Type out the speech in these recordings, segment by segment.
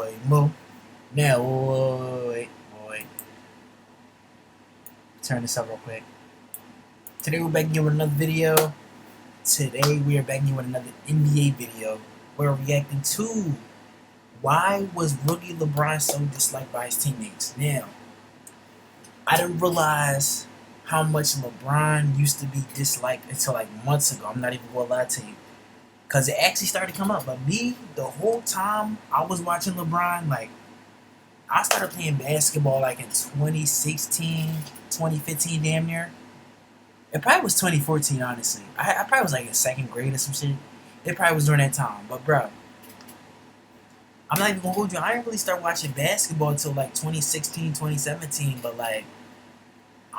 boy Mo. Now, wait. Turn this up real quick. Today we're back again with another video. Today we are back again with another NBA video. We're reacting to why was rookie LeBron so disliked by his teammates. Now, I didn't realize how much LeBron used to be disliked until like months ago. I'm not even gonna lie to you. Because it actually started to come up. But me, the whole time I was watching LeBron, like, I started playing basketball like in 2016, 2015, damn near. It probably was 2014, honestly. I probably was like in second grade or some shit. It probably was during that time. But, bro, I'm not even gonna hold you. I didn't really start watching basketball until like 2016, 2017. But, like,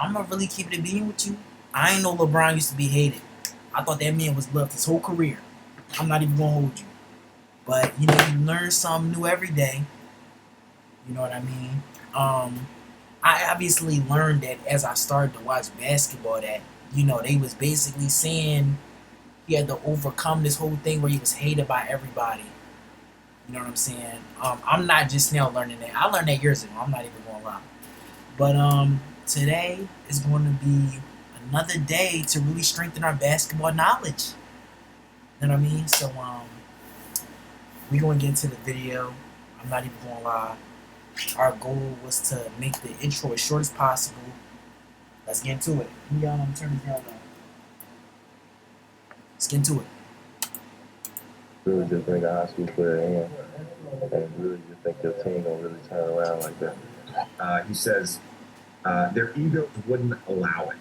I'm gonna really keep it being with you. I ain't know LeBron used to be hated. I thought that man was loved his whole career. I'm not even gonna hold you. But, you know, you learn something new every day. You know what I mean? I obviously learned that as I started to watch basketball that, you know, they was basically saying he had to overcome this whole thing where he was hated by everybody. You know what I'm saying? I'm not just now learning that. I learned that years ago. I'm not even gonna lie. But today is going to be another day to really strengthen our basketball knowledge. You know what I mean? So we're gonna get into the video. I'm not even gonna lie. Our goal was to make the intro as short as possible. Let's get into it. Let me turn this down now. Let's get into it. Really just bring a high school player in and really just think your team gonna really turn around like that. He says their egos wouldn't allow it.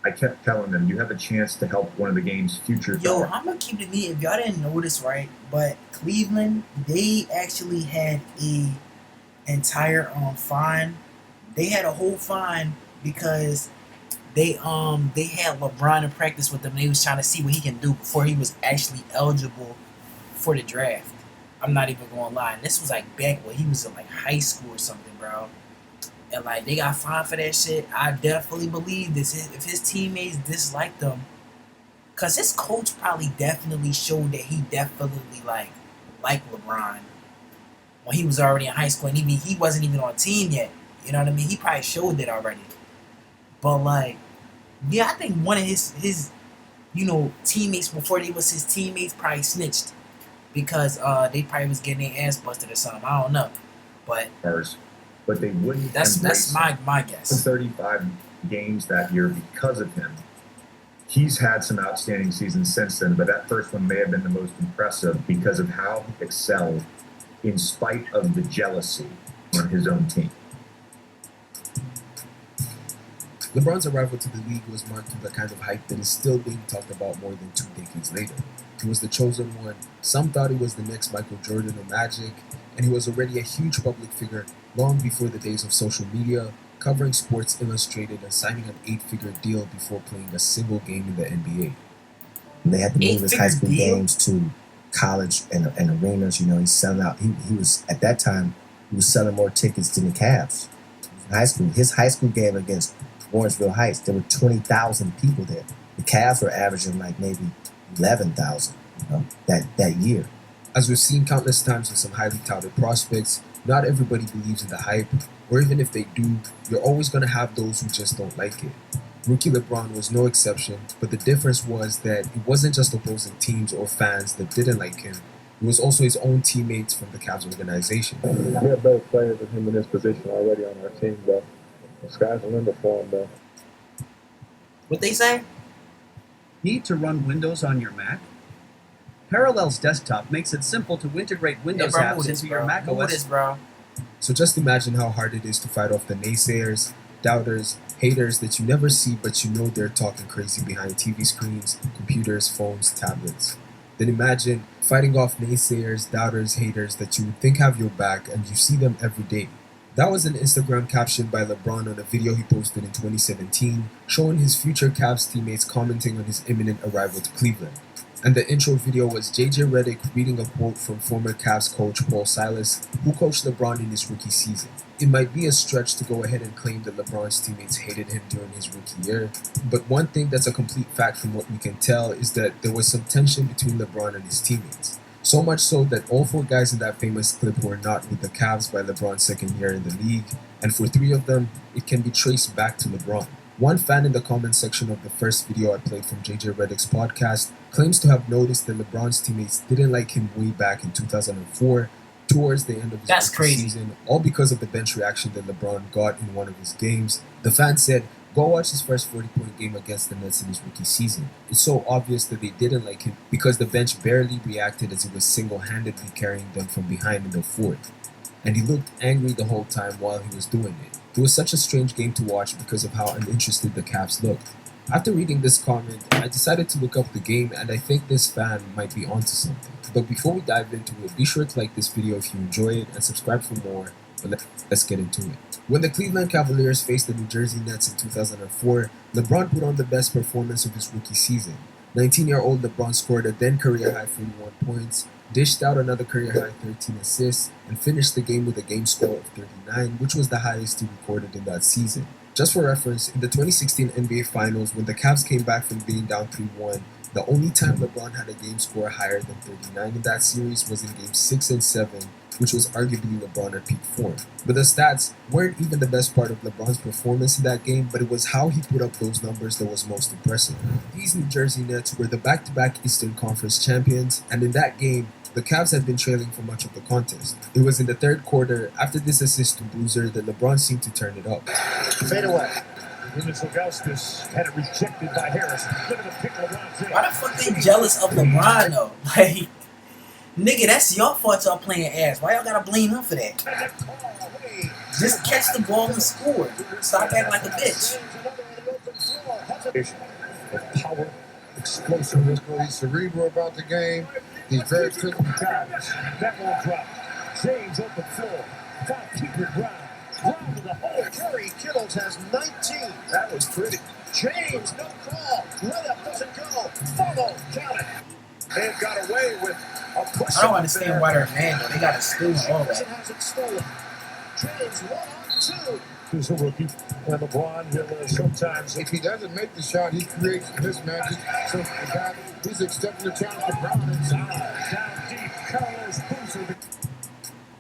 I kept telling them, you have a chance to help one of the game's future. Yo, I'm gonna keep it neat. If y'all didn't notice, right? But Cleveland, they actually had a entire fine. They had a whole fine because they had LeBron in practice with them. They was trying to see what he can do before he was actually eligible for the draft. I'm not even gonna lie. And this was like back when he was in like high school or something, bro. And like they got fined for that shit. I definitely believe this. If his teammates disliked him, cause his coach probably definitely showed that he definitely liked LeBron when he was already in high school, and he wasn't even on a team yet. You know what I mean? He probably showed that already. But like, yeah, I think one of his you know teammates before they was his teammates probably snitched because they probably was getting their ass busted or something. I don't know, but they wouldn't. That's my guess. 35 games that year because of him. He's had some outstanding seasons since then, but that first one may have been the most impressive because of how he excelled in spite of the jealousy on his own team. LeBron's arrival to the league was marked with the kind of hype that is still being talked about more than 2 decades later. He was the chosen one. Some thought he was the next Michael Jordan or Magic, and he was already a huge public figure long before the days of social media, covering Sports Illustrated and signing an 8-figure deal before playing a single game in the NBA. And they had to move his high school games to college and arenas. You know, he's selling out. He was, at that time, he was selling more tickets than the Cavs. In high school, his high school game against Warrensville Heights, there were 20,000 people there. The Cavs were averaging like maybe 11,000, you know, that year. As we've seen countless times with some highly touted prospects, not everybody believes in the hype, or even if they do, you're always going to have those who just don't like it. Rookie LeBron was no exception, but the difference was that it wasn't just opposing teams or fans that didn't like him. It was also his own teammates from the Cavs organization. We have better players than him in this position already on our team, though. The sky's the limit for him, though. What they say? Need to run Windows on your Mac? Parallels Desktop makes it simple to integrate Windows apps into your Mac OS. So just imagine how hard it is to fight off the naysayers, doubters, haters that you never see but you know they're talking crazy behind TV screens, computers, phones, tablets. Then imagine fighting off naysayers, doubters, haters that you would think have your back and you see them every day. That was an Instagram caption by LeBron on a video he posted in 2017 showing his future Cavs teammates commenting on his imminent arrival to Cleveland. And the intro video was JJ Redick reading a quote from former Cavs coach Paul Silas, who coached LeBron in his rookie season. It might be a stretch to go ahead and claim that LeBron's teammates hated him during his rookie year, but one thing that's a complete fact from what we can tell is that there was some tension between LeBron and his teammates. So much so that all 4 guys in that famous clip were not with the Cavs by LeBron's second year in the league, and for 3 of them, it can be traced back to LeBron. One fan in the comment section of the first video I played from JJ Redick's podcast claims to have noticed that LeBron's teammates didn't like him way back in 2004 towards the end of his That's rookie crazy. season, all because of the bench reaction that LeBron got in one of his games. The fan said, "Go watch his first 40-point game against the Nets in his rookie season. It's so obvious that they didn't like him because the bench barely reacted as he was single-handedly carrying them from behind in the fourth. And he looked angry the whole time while he was doing it. It was such a strange game to watch because of how uninterested the Cavs looked." After reading this comment, I decided to look up the game, and I think this fan might be onto something. But before we dive into it, be sure to like this video if you enjoy it and subscribe for more. But let's get into it. When the Cleveland Cavaliers faced the New Jersey Nets in 2004, LeBron put on the best performance of his rookie season. 19-year-old LeBron scored a then career-high 41 points, dished out another career-high 13 assists, and finished the game with a game score of 39, which was the highest he recorded in that season. Just for reference, in the 2016 NBA Finals, when the Cavs came back from being down 3-1, the only time LeBron had a game score higher than 39 in that series was in Games 6 and 7, which was arguably LeBron at peak form. But the stats weren't even the best part of LeBron's performance in that game, but it was how he put up those numbers that was most impressive. These New Jersey Nets were the back-to-back Eastern Conference champions, and in that game, the Cavs had been trailing for much of the contest. It was in the third quarter, after this assist to Boozer, that LeBron seemed to turn it up. Fade away. Ilgauskas had it rejected by Harris. Look at the pick of LeBron James. Why the fuck they jealous of LeBron though? Like, nigga, that's your fault y'all playing ass. Why y'all gotta blame him for that? Just catch the ball and score. Stop acting like a bitch. Of power, explosiveness. He's cerebral about the game. He's very quick. That will drop. James open floor. Top keeper Brown. Brown to the hole. Curry Kittles has 19. That was pretty. James, no call. Layup doesn't go. Follow. Count it. They've got away with a push. I don't understand why they're mad though. They got a steal and all James that. has it stolen. James 1-on-2. He's a rookie. And LeBron will sometimes. If he doesn't make the shot, he creates mismatches. So the guy, he's accepting the challenge for Brown inside. Down deep. Carlos Boozer.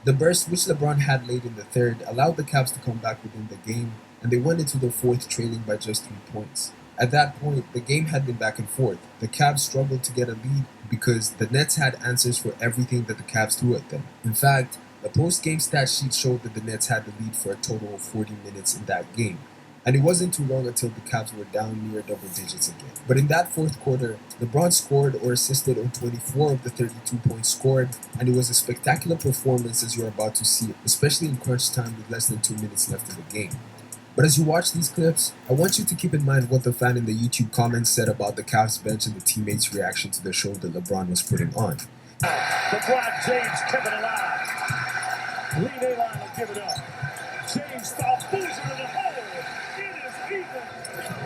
The burst which LeBron had late in the third allowed the Cavs to come back within the game, and they went into the fourth trailing by just 3 points. At that point, the game had been back and forth. The Cavs struggled to get a lead because the Nets had answers for everything that the Cavs threw at them. In fact, the post-game stat sheet showed that the Nets had the lead for a total of 40 minutes in that game. And it wasn't too long until the Cavs were down near double digits again. But in that fourth quarter, LeBron scored or assisted on 24 of the 32 points scored, and it was a spectacular performance as you're about to see, especially in crunch time with less than 2 minutes left in the game. But as you watch these clips, I want you to keep in mind what the fan in the YouTube comments said about the Cavs bench and the teammates' reaction to the show that LeBron was putting on. LeBron James kept it alive. Lean A-line will give it up. James foul Boozer in the hole. It is even.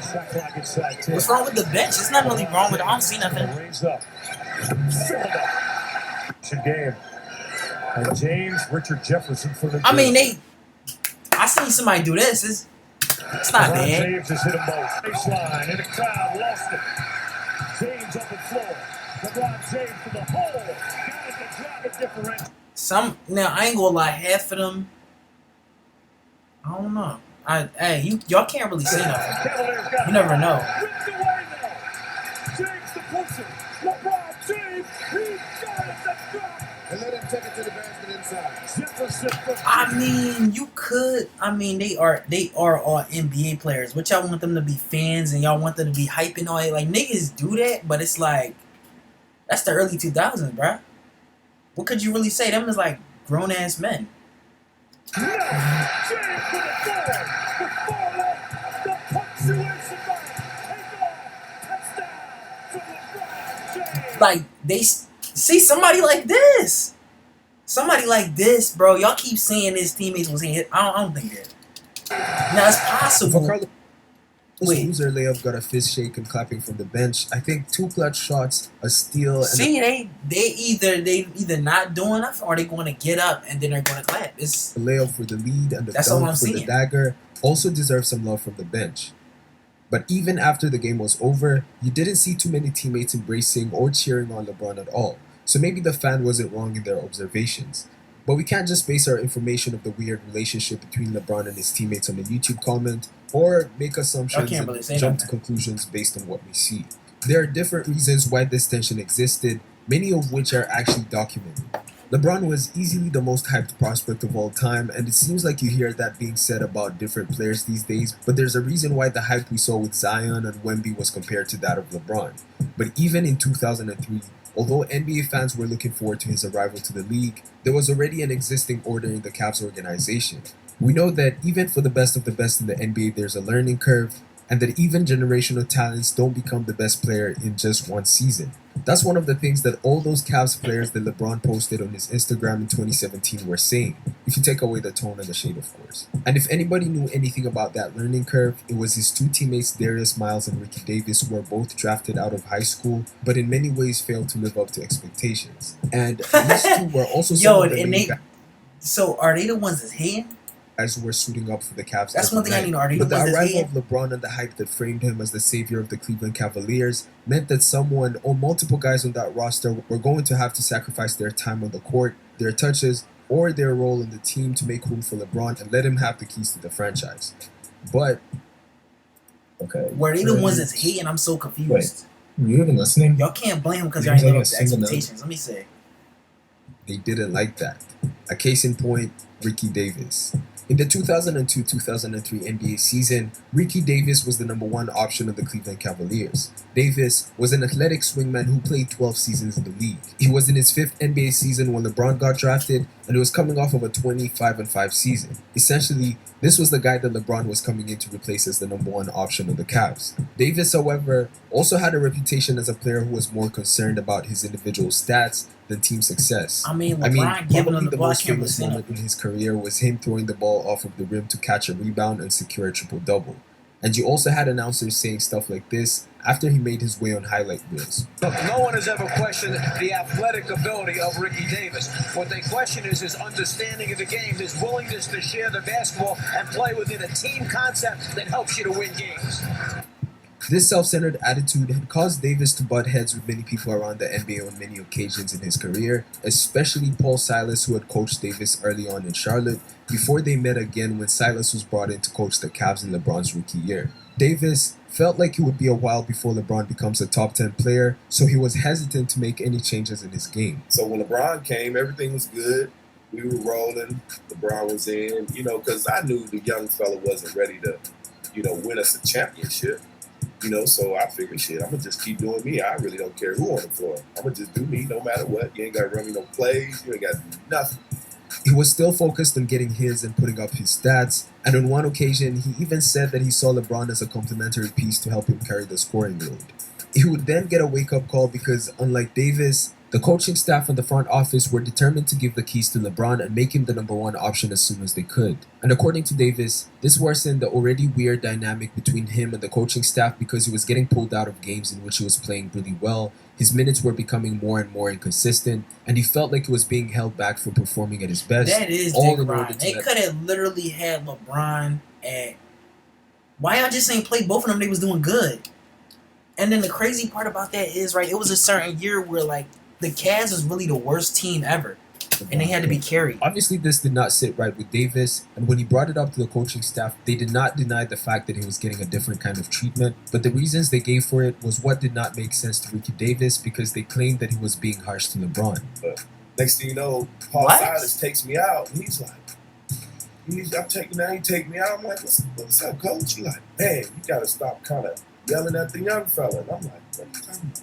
Shot clock inside 10. What's wrong with the bench? There's nothing really wrong with it. I don't see nothing. Raise up. Fill it up. Good game. And James, Richard Jefferson for the. I mean, I seen somebody do this. It's not LeBron bad. James has hit them both. Baseline in the crowd, lost it. James up the floor. LeBron James to the hole. Got it to drop it differential. Now I ain't gonna lie, half of them, I don't know. Y'all can't really say nothing. Cavaliers got You never know. Ripped away though. James the pusher. LeBron James. He got it to drop. And let him take it to the basket inside. Jefferson for I mean, you could. I mean, they are all NBA players. But y'all want them to be fans and y'all want them to be hyping all it. Like niggas do that, but it's like that's the early 2000s, bruh. What could you really say? Them is like grown ass men. No. James for the four. The follow. The punctuation mark. Take off. Touchdown for LeBron James. Like they see somebody like this. Somebody like this, bro. Y'all keep saying his teammates was in hit. I don't think that. Now it's possible. Carlos Wait. Boozer layup got a fist shake and clapping from the bench. I think 2 clutch shots, a steal, and See, they either not doing enough or they going to get up and then they're going to clap. It's a layup for the lead and the That's all dunk I'm for the seeing. dagger also deserve some love from the bench. But even after the game was over, you didn't see too many teammates embracing or cheering on LeBron at all. So maybe the fan wasn't wrong in their observations. But we can't just base our information of the weird relationship between LeBron and his teammates on a YouTube comment, or make assumptions can't and really say jump to nothing. conclusions based on what we see. There are different reasons why this tension existed, many of which are actually documented. LeBron was easily the most hyped prospect of all time, and it seems like you hear that being said about different players these days, but there's a reason why the hype we saw with Zion and Wemby was compared to that of LeBron. But even in 2003, although NBA fans were looking forward to his arrival to the league, there was already an existing order in the Cavs organization. We know that even for the best of the best in the NBA, there's a learning curve, and that even generational talents don't become the best player in just one season. That's one of the things that all those Cavs players that LeBron posted on his Instagram in 2017 were saying, if you take away the tone and the shade, of course. And if anybody knew anything about that learning curve, it was his two teammates Darius Miles and Ricky Davis, who were both drafted out of high school, but in many ways failed to live up to expectations. And these two were also some of the main So are they the ones that's hating? guys who were suiting up for the Cavs. That's one thing I need to know. Are they But the the ones that's arrival hating? of LeBron and the hype that framed him as the savior of the Cleveland Cavaliers meant that someone or multiple guys on that roster were going to have to sacrifice their time on the court, their touches, or their role in the team to make room for LeBron and let him have the keys to the franchise. But Okay. Were they the ones that's hating? I'm so confused. Were you even listening? Y'all can't blame them because You y'all ain't ain't living up taking to a single expectations. Let me say. they didn't like that. A case in point, Ricky Davis. In the 2002-2003 NBA season, Ricky Davis was the number one option of the Cleveland Cavaliers. Davis was an athletic swingman who played 12 seasons in the league. He was in his fifth NBA season when LeBron got drafted, and he was coming off of a 25-5 season. Essentially, this was the guy that LeBron was coming in to replace as the number one option of the Cavs. Davis, however, also had a reputation as a player who was more concerned about his individual stats than team success. I mean, LeBron giving probably him the the ball. I most can't famous really say moment in his career was him throwing the ball off of the rim to catch a rebound and secure a triple-double. And you also had announcers saying stuff like this after he made his way on highlight reels. Look, no one has ever questioned the athletic ability of Ricky Davis. What they question is his understanding of the game, his willingness to share the basketball and play within a team concept that helps you to win games. This self-centered attitude had caused Davis to butt heads with many people around the NBA on many occasions in his career, especially Paul Silas, who had coached Davis early on in Charlotte, before they met again when Silas was brought in to coach the Cavs in LeBron's rookie year. Davis felt like it would be a while before LeBron becomes a top 10 player, so he was hesitant to make any changes in his game. So when LeBron came, everything was good. We were rolling. LeBron was in, because I knew the young fella wasn't ready to, win us a championship. So I figured, shit, I'm going to just keep doing me. I really don't care who on the floor. I'm going to just do me no matter what. You ain't got to run me no plays. You ain't got to do nothing. He was still focused on getting his and putting up his stats, and on one occasion, he even said that he saw LeBron as a complementary piece to help him carry the scoring load. He would then get a wake-up call because, unlike Davis, the coaching staff and the front office were determined to give the keys to LeBron and make him the number one option as soon as they could. And according to Davis, this worsened the already weird dynamic between him and the coaching staff because he was getting pulled out of games in which he was playing really well, his minutes were becoming more and more inconsistent, and he felt like he was being held back from performing at his best. That is all Dick in order Ryan. to They let- could have literally had LeBron at. Why y'all just ain't play both of them? They was doing good. And then the crazy part about that is, right, it was a certain year where, like, the Cavs was really the worst team ever. And they had to be carried. Obviously, this did not sit right with Davis, and when he brought it up to the coaching staff, they did not deny the fact that he was getting a different kind of treatment, but the reasons they gave for it was what did not make sense to Ricky Davis because they claimed that he was being harsh to LeBron. Next thing you know, Paul What? Silas takes me out, and he's like, I'm taking out, he take me out. I'm like, what's up, coach? He like, man, you got to stop kind of yelling at the young fella. And I'm like, what are you talking about?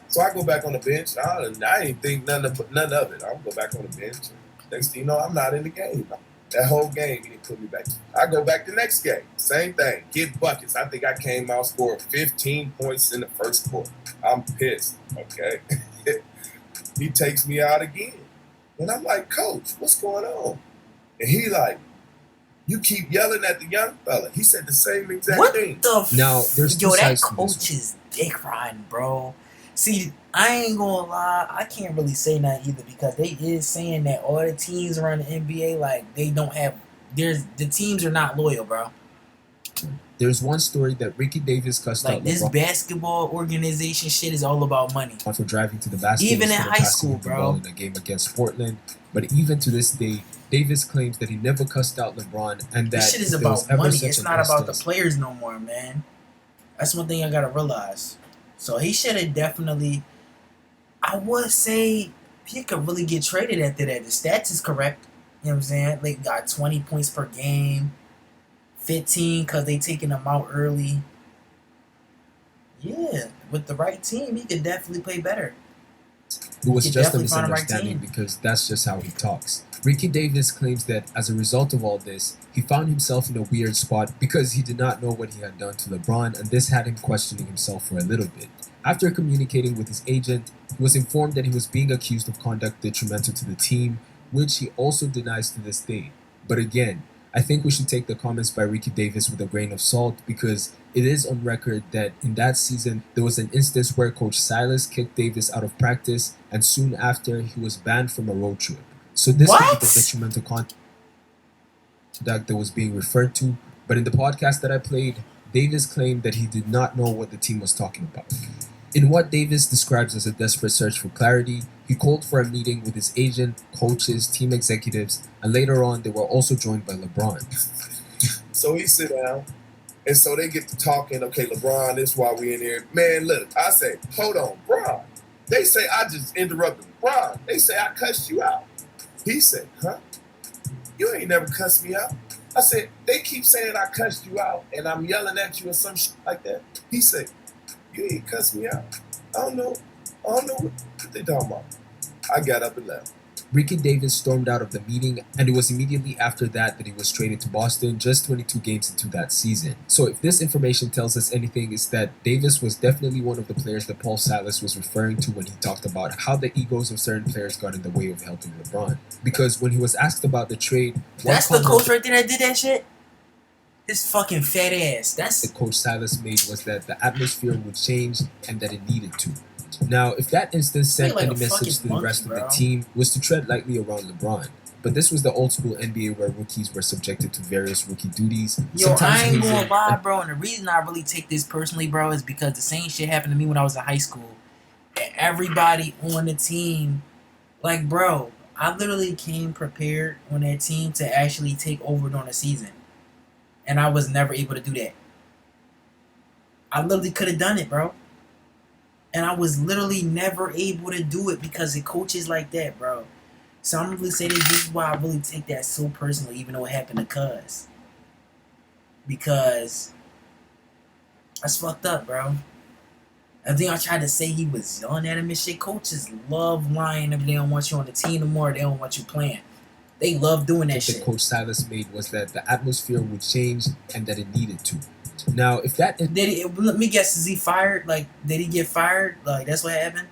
So I go back on the bench. I ain't think none of it. I'll go back on the bench. Next thing you know, I'm not in the game. That whole game, he didn't put me back. I go back the next game. Same thing. Get buckets. I think I came out, scored 15 points in the first quarter. I'm pissed. Okay. He takes me out again. And I'm like, Coach, what's going on? And he like, you keep yelling at the young fella. He said the same exact What thing. the Now, there's two Yo, that sides to this coach is Dick Ryan, bro. See, I ain't gonna lie, I can't really say that either because they is saying that all the teams around the NBA, like, they don't have, the teams are not loyal, bro. one. There's one story that Ricky Davis cussed Like out this LeBron basketball organization shit is all about money. for driving to the basket Even in instead of high passing school, him the ball bro. in a game against Portland. But even to this day, Davis claims that he never cussed out LeBron and that This shit is if there was about ever money. such It's an not about the instance- players no more, man. That's one thing I gotta realize. So he should have definitely. I would say he could really get traded after that. The stats is correct. You know what I'm saying? They got 20 points per game, 15 because they taking him out early. Yeah, with the right team, he could definitely play better. It was He just a definitely found the right misunderstanding team. because that's just how he talks. Ricky Davis claims that as a result of all this, he found himself in a weird spot because he did not know what he had done to LeBron, and this had him questioning himself for a little bit. After communicating with his agent, he was informed that he was being accused of conduct detrimental to the team, which he also denies to this day. But again, I think we should take the comments by Ricky Davis with a grain of salt because it is on record that in that season there was an instance where Coach Silas kicked Davis out of practice and soon after he was banned from a road trip. So this could be the detrimental conduct that was being referred to, but in the podcast that I played, Davis claimed that he did not know what the team was talking about. In what Davis describes as a desperate search for clarity, he called for a meeting with his agent, coaches, team executives, and later on they were also joined by LeBron. So he sit down, and so they get to talking. Okay, LeBron, this is why we in here. Man, look, I say, hold on, Bron. They say I just interrupted Bron. They say I cussed you out. He said, huh? You ain't never cussed me out. I said, they keep saying I cussed you out, and I'm yelling at you or some shit like that. He said, you ain't cussed me out. I don't know what they talking about. I got up and left. Ricky Davis stormed out of the meeting, and it was immediately after that he was traded to Boston just 22 games into that season. So if this information tells us anything, it's that Davis was definitely one of the players that Paul Silas was referring to when he talked about how the egos of certain players got in the way of helping LeBron. Because when he was asked about the trade, That's the coach right there that did that shit? His fucking fat ass. That's the Coach Silas made was that the atmosphere would change and that it needed to. Now, if that instance sent like any a message to the fucking rest monkey, of the bro. team, was to tread lightly around LeBron. But this was the old school NBA where rookies were subjected to various rookie duties. Yo, I ain't gonna hazing, lie, bro. And the reason I really take this personally, bro, is because the same shit happened to me when I was in high school. And everybody on the team, like, bro, I literally came prepared on that team to actually take over during the season. And I was never able to do that. I literally could have done it, bro. And I was literally never able to do it because of coaches like that, bro. So I'm really saying this is why I really take that so personally, even though it happened to Cuz. Because that's fucked up, bro. I think I tried to say he was yelling at him and shit. Coaches love lying if they don't want you on the team no more. They don't want you playing. They love doing that shit. Coach Silas made was that the atmosphere would change and that it needed to. Now, if that let me guess, is he fired? Like, did he get fired? Like, that's what happened?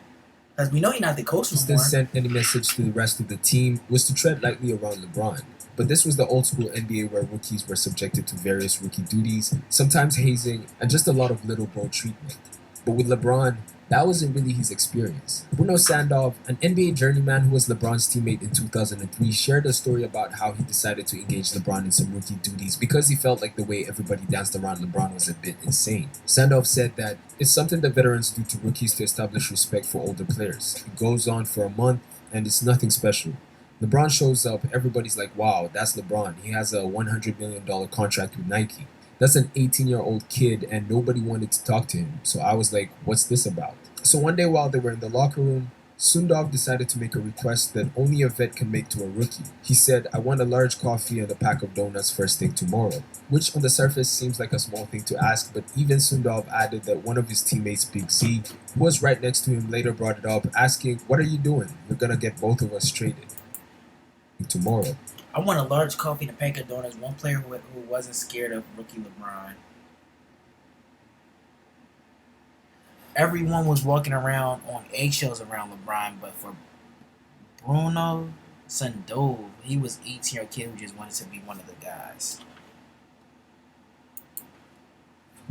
Because we know he's not the coach no more. Sent any message to the rest of the team was to tread lightly around LeBron. But this was the old school NBA where rookies were subjected to various rookie duties, sometimes hazing, and just a lot of little bro treatment. But with LeBron, that wasn't really his experience. Bruno Sandow, an NBA journeyman who was LeBron's teammate in 2003, shared a story about how he decided to engage LeBron in some rookie duties because he felt like the way everybody danced around LeBron was a bit insane. Sandow said that it's something that veterans do to rookies to establish respect for older players. It goes on for a month, and it's nothing special. LeBron shows up, everybody's like, wow, that's LeBron. He has a $100 million contract with Nike. That's an 18-year-old kid, and nobody wanted to talk to him. So I was like, what's this about? So one day while they were in the locker room, Sundov decided to make a request that only a vet can make to a rookie. He said, I want a large coffee and a pack of donuts first thing tomorrow. Which on the surface seems like a small thing to ask, but even Sundov added that one of his teammates, Big Z, who was right next to him, later brought it up, asking, what are you doing? You're gonna get both of us traded tomorrow. I want a large coffee and a pack of donuts. One player who wasn't scared of rookie LeBron. Everyone was walking around on eggshells around LeBron, but for Bruno Sandow, he was 18-year-old kid who just wanted to be one of the guys.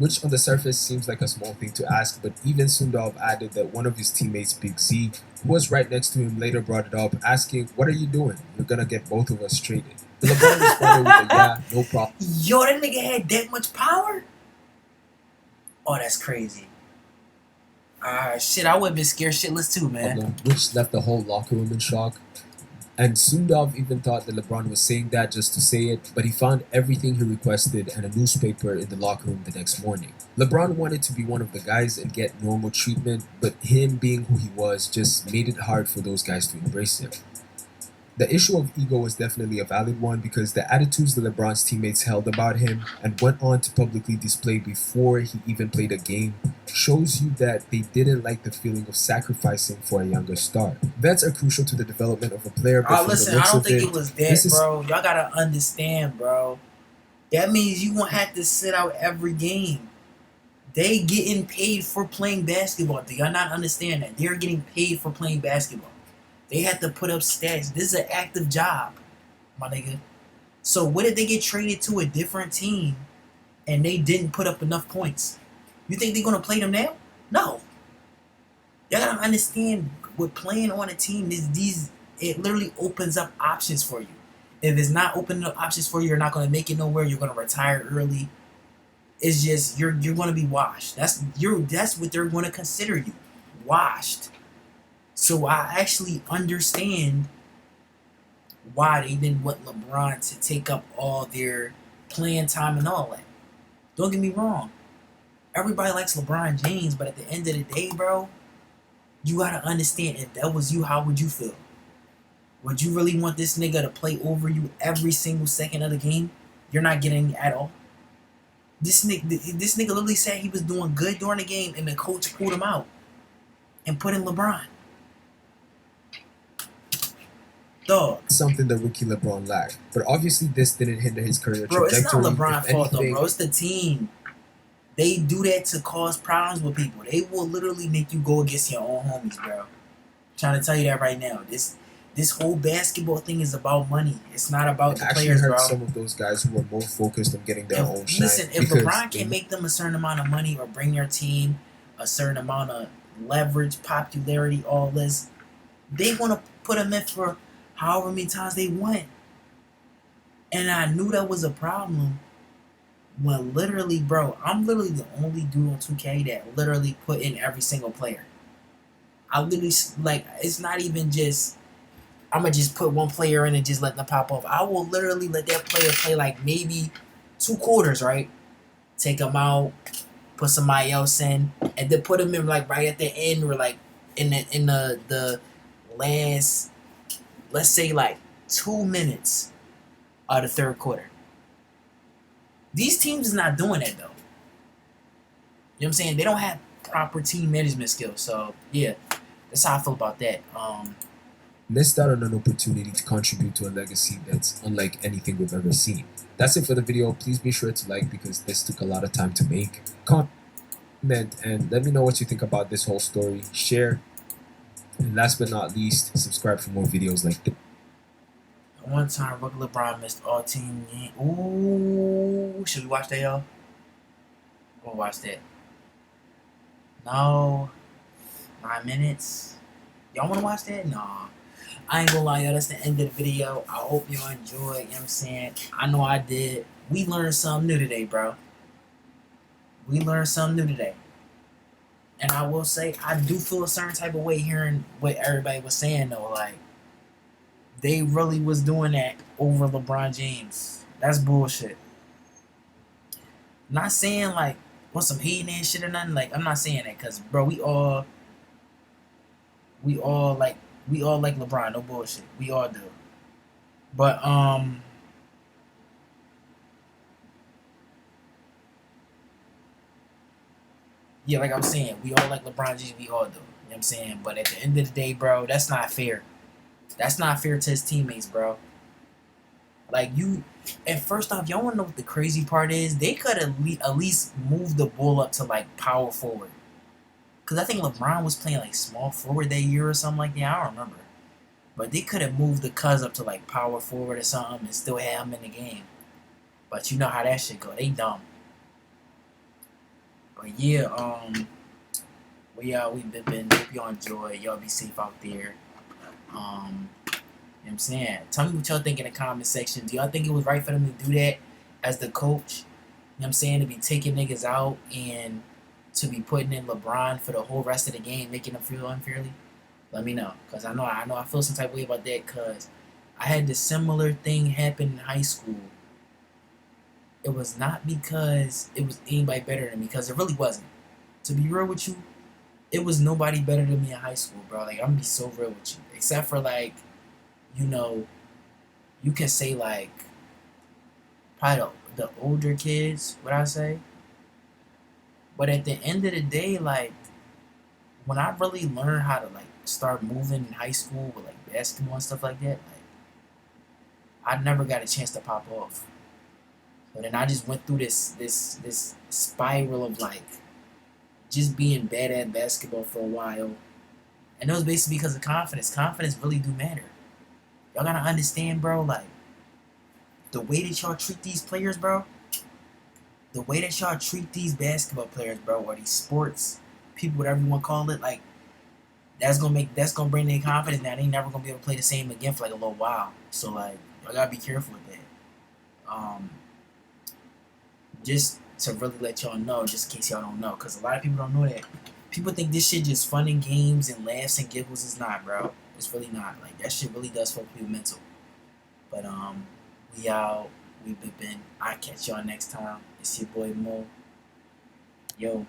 which on the surface seems like a small thing to ask, but even Sundov added that one of his teammates, Big Z, who was right next to him, later brought it up, asking, "What are you doing? You're gonna get both of us traded." LeBron responded with a "Yeah, no problem." Yo, that nigga had that much power? Oh, that's crazy. Shit, I would have been scared shitless too, man. Which left the whole locker room in shock. And Sundov even thought that LeBron was saying that just to say it, but he found everything he requested and a newspaper in the locker room the next morning. LeBron wanted to be one of the guys and get normal treatment, but him being who he was just made it hard for those guys to embrace him. The issue of ego was definitely a valid one because the attitudes that LeBron's teammates held about him and went on to publicly display before he even played a game shows you that they didn't like the feeling of sacrificing for a younger star. Vets are crucial to the development of a player. But Listen, I don't think it was that, bro. Y'all gotta understand, bro. That means you gonna have to sit out every game. They getting paid for playing basketball. Do y'all not understand that? They're getting paid for playing basketball. They had to put up stats. This is an active job, my nigga. So what if they get traded to a different team and they didn't put up enough points? You think they're gonna play them now? No. Y'all gotta understand, with playing on a team, it literally opens up options for you. If it's not opening up options for you, you're not gonna make it nowhere. You're gonna retire early. It's just you're gonna be washed. That's what they're gonna consider you, washed. So I actually understand why they didn't want LeBron to take up all their playing time and all that. Don't get me wrong. Everybody likes LeBron James, but at the end of the day, bro, you gotta understand, if that was you, how would you feel? Would you really want this nigga to play over you every single second of the game? You're not getting it at all. This nigga literally said he was doing good during the game, and the coach pulled him out and put in LeBron. Dog. Something that rookie LeBron lacked. But obviously this didn't hinder his career trajectory. Bro, it's not LeBron's fault though, bro. It's the team. They do that to cause problems with people. They will literally make you go against your own homies, bro. I'm trying to tell you that right now. This whole basketball thing is about money. It's not about the players, bro. Some of those guys who were more focused on getting their own shine. Listen, if LeBron can make them a certain amount of money or bring your team a certain amount of leverage, popularity, all this, they want to put him in for however many times they want. And I knew that was a problem when literally, bro, I'm literally the only dude on 2K that literally put in every single player. I literally, like, it's not even just, I'm going to just put one player in and just let them pop off. I will literally let that player play like maybe 2 quarters, right? Take them out, put somebody else in, and then put them in like right at the end or like in the last, let's say like 2 minutes of the third quarter. These teams is not doing that though. You know what I'm saying? They don't have proper team management skills. So yeah, that's how I feel about that. Missed out on an opportunity to contribute to a legacy that's unlike anything we've ever seen. That's it for the video. Please be sure to like because this took a lot of time to make. Comment and let me know what you think about this whole story. Share. And last but not least, subscribe for more videos like this. One time, rookie LeBron missed all team game. Ooh, should we watch that, y'all? We'll watch that. No. 9 minutes. Y'all want to watch that? Nah. I ain't gonna lie, y'all. That's the end of the video. I hope y'all enjoyed. You know what I'm saying? I know I did. We learned something new today, bro. We learned something new today. And I will say, I do feel a certain type of way hearing what everybody was saying, though. Like, they really was doing that over LeBron James. That's bullshit. Not saying, like, want some hating and shit or nothing. Like, I'm not saying that. Because, bro, we all like LeBron. No bullshit. We all do. But, yeah, like I'm saying, we all like LeBron James, we all do. You know what I'm saying? But at the end of the day, bro, that's not fair. That's not fair to his teammates, bro. Like, and first off, y'all want to know what the crazy part is? They could at least move the ball up to, like, power forward. Because I think LeBron was playing, like, small forward that year or something like that. I don't remember. But they could have moved the cuz up to, like, power forward or something and still have him in the game. But you know how that shit go. They dumb. But yeah, we've been. Hope y'all enjoy. Y'all be safe out there. You know what I'm saying? Tell me what y'all think in the comment section. Do y'all think it was right for them to do that as the coach? You know what I'm saying? To be taking niggas out and to be putting in LeBron for the whole rest of the game, making them feel unfairly? Let me know. Because I feel some type of way about that because I had this similar thing happen in high school. It was not because it was anybody better than me, because it really wasn't. To be real with you, it was nobody better than me in high school, bro. Like, I'm gonna be so real with you. Except for, like, you know, you can say, like, probably the older kids, what I say. But at the end of the day, like, when I really learned how to, like, start moving in high school with, like, basketball and stuff like that, like, I never got a chance to pop off. But then I just went through this spiral of, like, just being bad at basketball for a while. And it was basically because of confidence. Confidence really do matter. Y'all gotta understand, bro, like, the way that y'all treat these players, bro, the way that y'all treat these basketball players, bro, or these sports people, whatever you want to call it, like, that's gonna bring their confidence down. They never gonna be able to play the same again for like a little while. So, like, y'all gotta be careful with that. Just to really let y'all know, just in case y'all don't know, because a lot of people don't know that. People think this shit just fun and games and laughs and giggles. It's not, bro. It's really not. Like, that shit really does fuck people mental. But we out. We been. I catch y'all next time. It's your boy Mo. Yo.